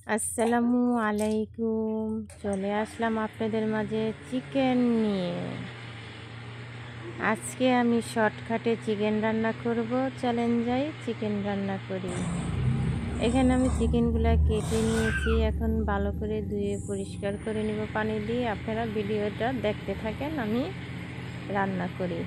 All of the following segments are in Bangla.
আসসালামু আলাইকুম। চলে আসলাম আপনাদের মাঝে চিকেন নিয়ে। আজকে আমি শর্টকাটে চিকেন রান্না করব। চলেন যাই চিকেন রান্না করি। এখানে আমি চিকেনগুলো কেটে নিয়েছি, এখন ভালো করে ধুয়ে পরিষ্কার করে নিব পানি দিয়ে। আপনারা ভিডিওটা দেখতে থাকেন, আমি রান্না করি।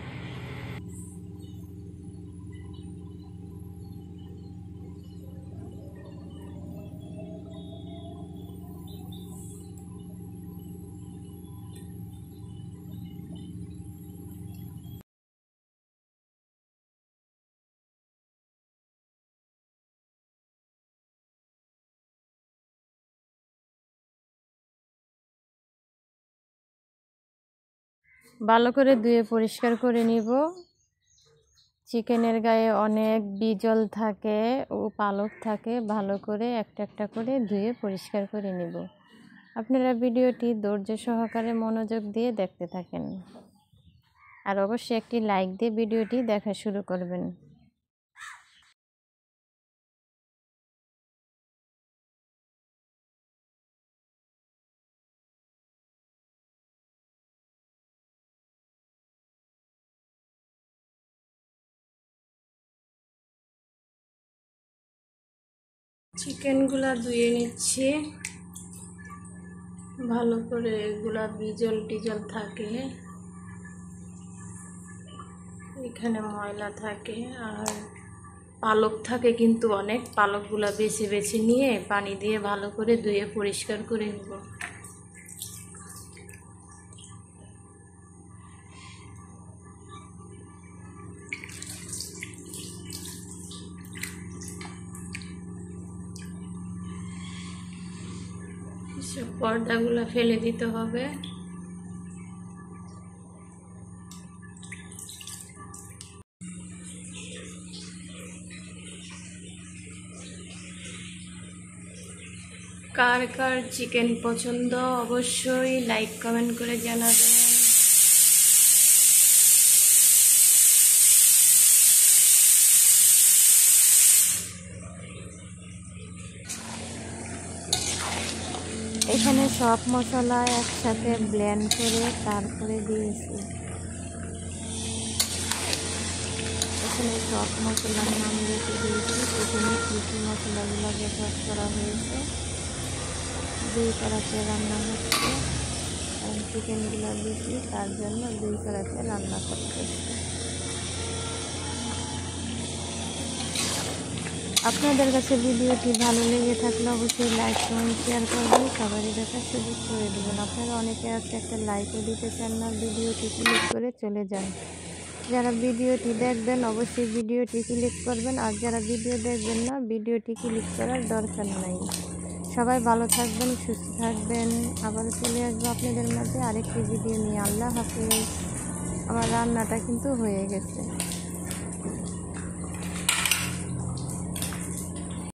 ভালো করে ধুয়ে পরিষ্কার করে নিব। চিকেনের গায়ে অনেক বিজল থাকে ও পালক থাকে, ভালো করে একটা একটা করে ধুয়ে পরিষ্কার করে নিব। আপনারা ভিডিওটি ধৈর্য সহকারে মনোযোগ দিয়ে দেখতে থাকেন, আর অবশ্যই একটি লাইক দিয়ে ভিডিওটি দেখা শুরু করবেন। চিকেনগুলা ধুয়ে নিচ্ছি ভালো করে, এগুলা বিজল টিজল থাকে, এখানে ময়লা থাকে আর পালক থাকে, কিন্তু অনেক পালকগুলা বেছে বেছে নিয়ে পানি দিয়ে ভালো করে ধুয়ে পরিষ্কার করে নেব। সব পর্দাগুলো ফেলে দিতে হবে। কার কার চিকেন পছন্দ অবশ্যই লাইক কমেন্ট করে জানাবেন। এখানে সব মশলা একসাথে ব্লেন্ড করে তারপরে দিয়েছি। এখানে সব মশলার নাম লিখে দিয়েছি, এখানে কী কী মশলাগুলো ব্যবহার করা হয়েছে। 2 কড়াতে রান্না হচ্ছে, কারণ চিকেনগুলো বেশি, তার জন্য 2 কড়াতে রান্না করতেছি। আপনাদের কাছে ভিডিওটি ভালো লেগে থাকলে অবশ্যই লাইক কমেন্ট শেয়ার করবেন, সবারই দেখার সুযোগ করে দেবেন। আপনারা অনেকে আছে একটা লাইকও দিতে চান না, ভিডিওটি ক্লিক করে চলে যান। যারা ভিডিওটি দেখবেন অবশ্যই ভিডিওটি ক্লিক করবেন, আর যারা ভিডিও দেখবেন না ভিডিওটি ক্লিক করার দরকার নাই। সবাই ভালো থাকবেন, সুস্থ থাকবেন। আবার চলে আসবো আপনাদের মাঝে আরেকটি ভিডিও নিয়ে। আল্লাহ হাফেজ। আমার রান্নাটা কিন্তু হয়ে গেছে।